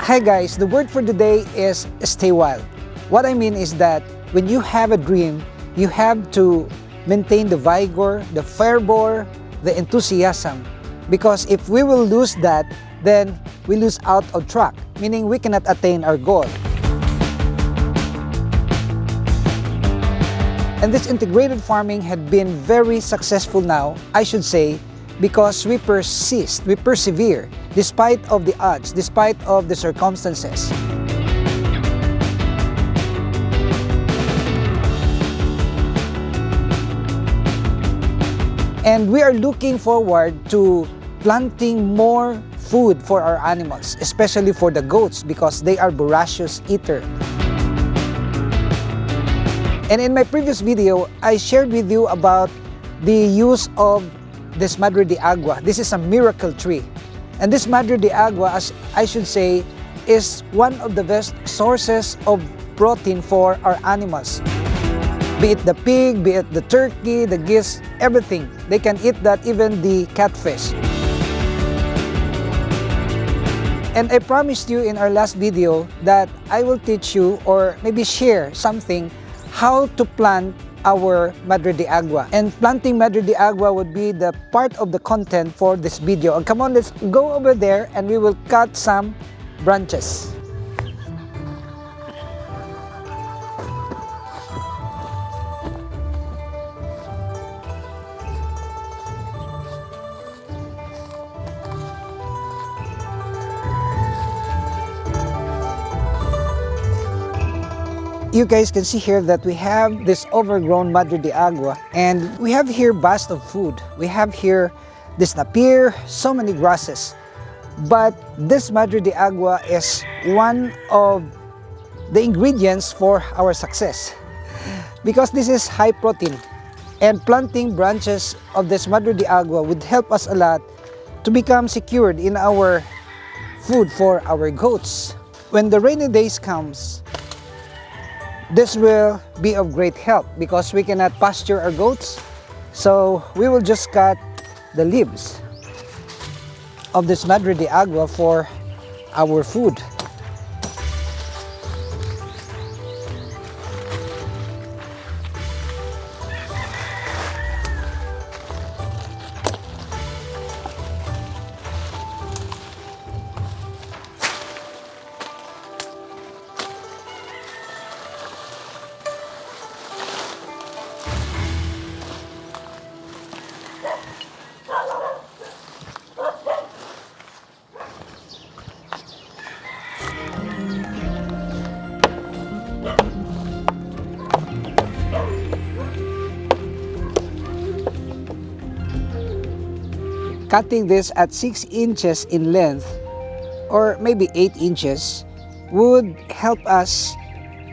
Hi guys, the word for today is stay wild. What I mean is that when you have a dream, you have to maintain the vigor, the fervor, the enthusiasm. Because if we will lose that, then we lose out of track, meaning we cannot attain our goal. And this integrated farming had been very successful now, I should say, because we persist, we persevere, despite of the odds, despite of the circumstances. And we are looking forward to planting more food for our animals, especially for the goats, because they are voracious eater. And in my previous video, I shared with you about the use of this Madre de Agua. This is a miracle tree. And this Madre de Agua, as I should say, is one of the best sources of protein for our animals. Be it the pig, be it the turkey, the geese, everything. They can eat that, even the catfish. And I promised you in our last video that I will teach you, or maybe share something, how to plant our Madre de Agua. And planting Madre de Agua would be the part of the content for this video. And come on, let's go over there and we will cut some branches. You guys can see here that we have this overgrown Madre de Agua, and we have here vast of food. We have here this napier, so many grasses. But this Madre de Agua is one of the ingredients for our success, because this is high protein. And planting branches of this Madre de Agua would help us a lot to become secured in our food for our goats. When the rainy days comes, this will be of great help because we cannot pasture our goats. So we will just cut the leaves of this Madre de Agua for our food. Cutting this at 6 inches in length, or maybe 8 inches, would help us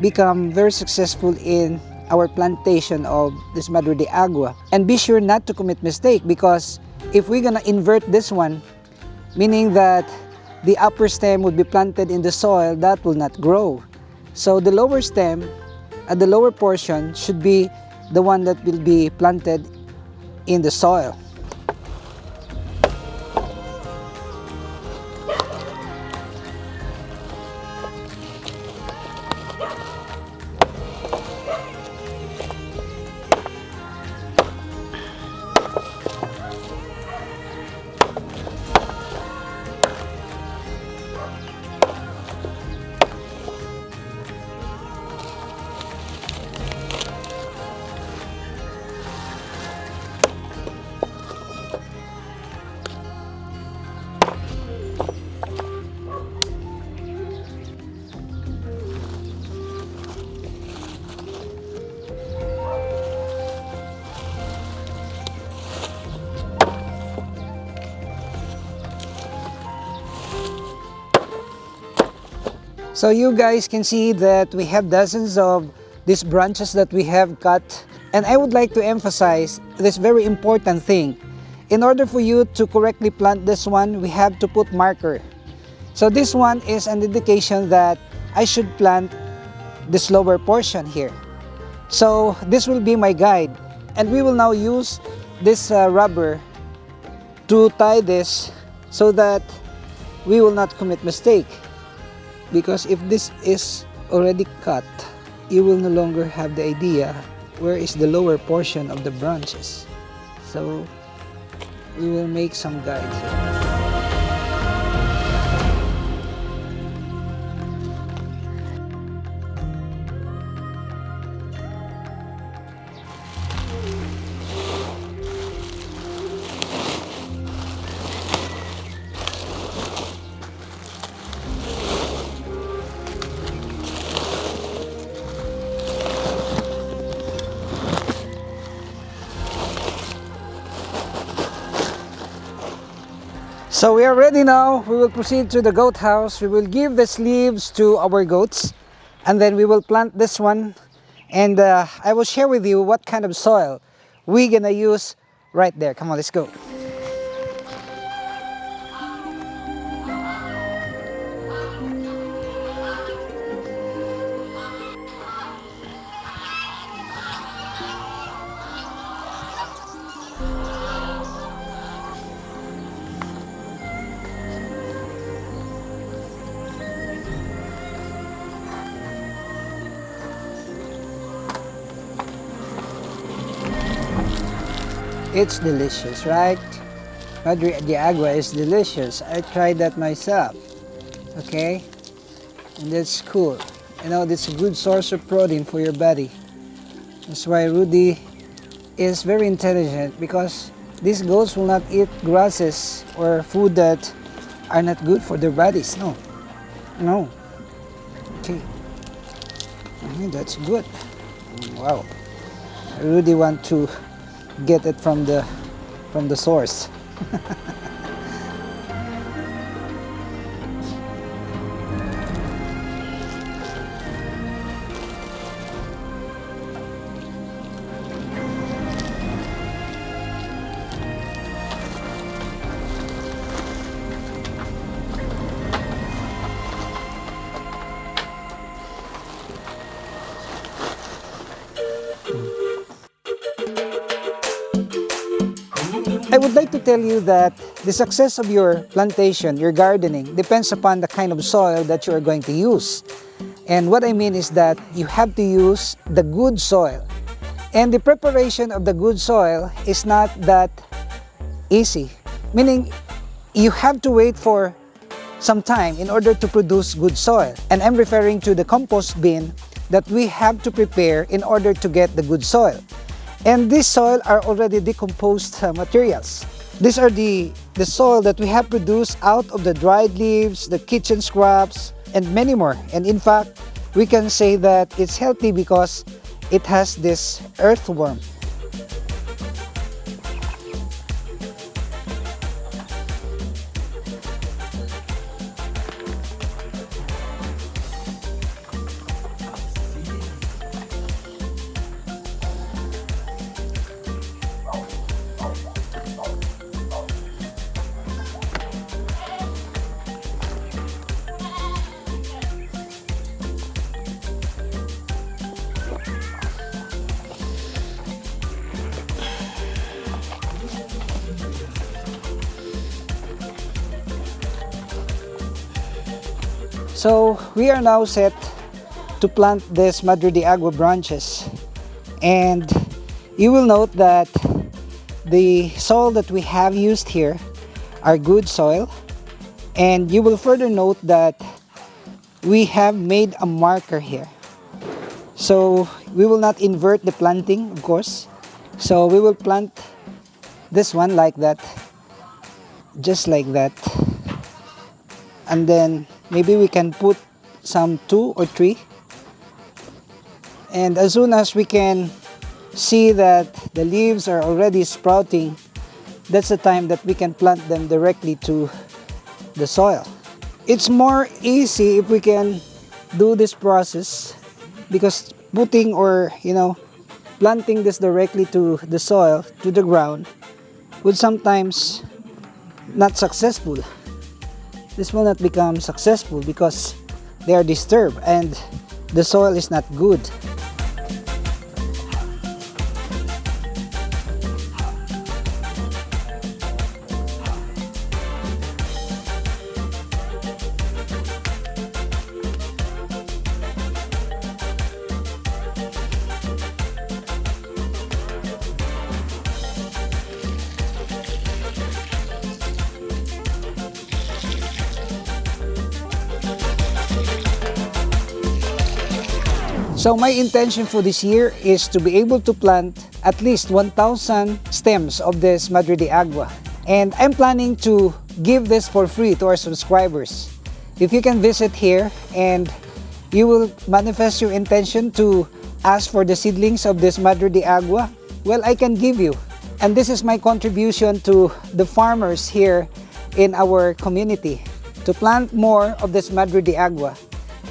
become very successful in our plantation of this Madre de Agua. And be sure not to commit mistake, because if we're gonna invert this one, meaning that the upper stem would be planted in the soil, that will not grow. So the lower stem at the lower portion should be the one that will be planted in the soil. So you guys can see that we have dozens of these branches that we have cut. And I would like to emphasize this very important thing. In order for you to correctly plant this one, we have to put marker. So this one is an indication that I should plant this lower portion here. So this will be my guide. And we will now use this rubber to tie this so that we will not commit mistake. because if this is already cut, you will no longer have the idea where is the lower portion of the branches. So we will make some guides here. So we are ready now. We will proceed to the goat house. We will give the sleeves to our goats, and then we will plant this one, and I will share with you what kind of soil we're gonna use right there. Come on, let's go. It's delicious, right? Madre de Agua is delicious. I tried that myself. Okay? And that's cool. You know, it's a good source of protein for your body. That's why Rudy is very intelligent, because these goats will not eat grasses or food that are not good for their bodies. No. No. Okay. That's good. Wow. I really want to get it from the source. I would like to tell you that the success of your plantation, your gardening, depends upon the kind of soil that you are going to use. And what I mean is that you have to use the good soil. And the preparation of the good soil is not that easy. Meaning, you have to wait for some time in order to produce good soil. And I'm referring to the compost bin that we have to prepare in order to get the good soil. And this soil are already decomposed materials. These are the soil that we have produced out of the dried leaves, the kitchen scraps, and many more. And in fact, we can say that it's healthy because it has this earthworm. So we are now set to plant this Madre de Agua branches, and you will note that the soil that we have used here are good soil, and you will further note that we have made a marker here. So we will not invert the planting, of course. So we will plant this one like that, just like that, and then maybe we can put some 2 or 3, and as soon as we can see that the leaves are already sprouting, that's the time that we can plant them directly to the soil. It's more easy if we can do this process, because putting or planting this directly to the soil, to the ground, would sometimes not successful. This will not become successful because they are disturbed and the soil is not good. So my intention for this year is to be able to plant at least 1,000 stems of this Madre de Agua. And I'm planning to give this for free to our subscribers. If you can visit here and you will manifest your intention to ask for the seedlings of this Madre de Agua, well, I can give you. And this is my contribution to the farmers here in our community to plant more of this Madre de Agua.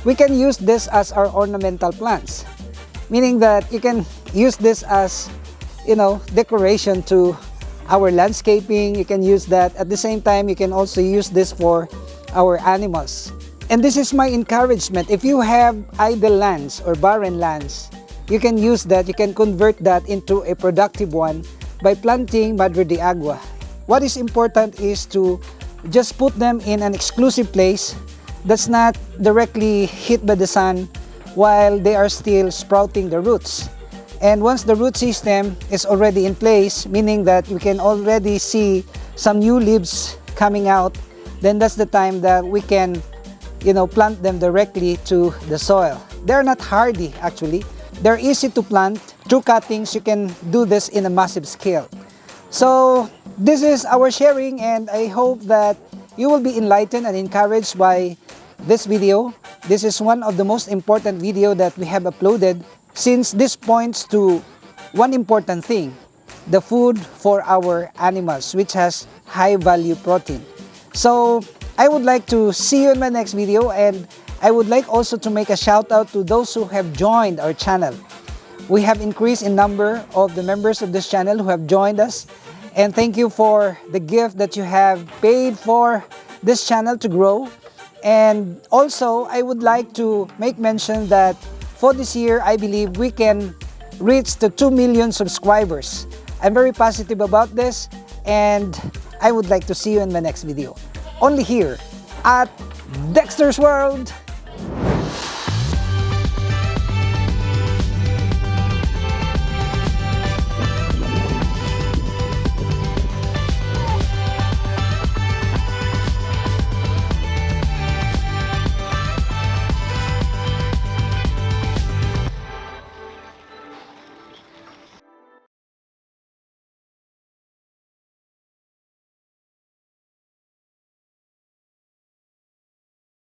We can use this as our ornamental plants, meaning that you can use this as, decoration to our landscaping. You can use that. At the same time, you can also use this for our animals. And this is my encouragement. If you have idle lands or barren lands, you can use that. You can convert that into a productive one by planting Madre de Agua. What is important is to just put them in an exclusive place that's not directly hit by the sun while they are still sprouting the roots. And once the root system is already in place, meaning that we can already see some new leaves coming out, then that's the time that we can, plant them directly to the soil. They're not hardy actually. They're easy to plant. Through cuttings, you can do this in a massive scale. So this is our sharing, and I hope that you will be enlightened and encouraged by this video. This is one of the most important video that we have uploaded, since this points to one important thing: the food for our animals, which has high value protein. So I would like to see you in my next video, and I would like also to make a shout out to those who have joined our channel. We have increased in number of the members of this channel who have joined us, and thank you for the gift that you have paid for this channel to grow. And also, I would like to make mention that for this year, I believe we can reach the 2 million subscribers. I'm very positive about this, and I would like to see you in my next video. Only here at Dexter's World.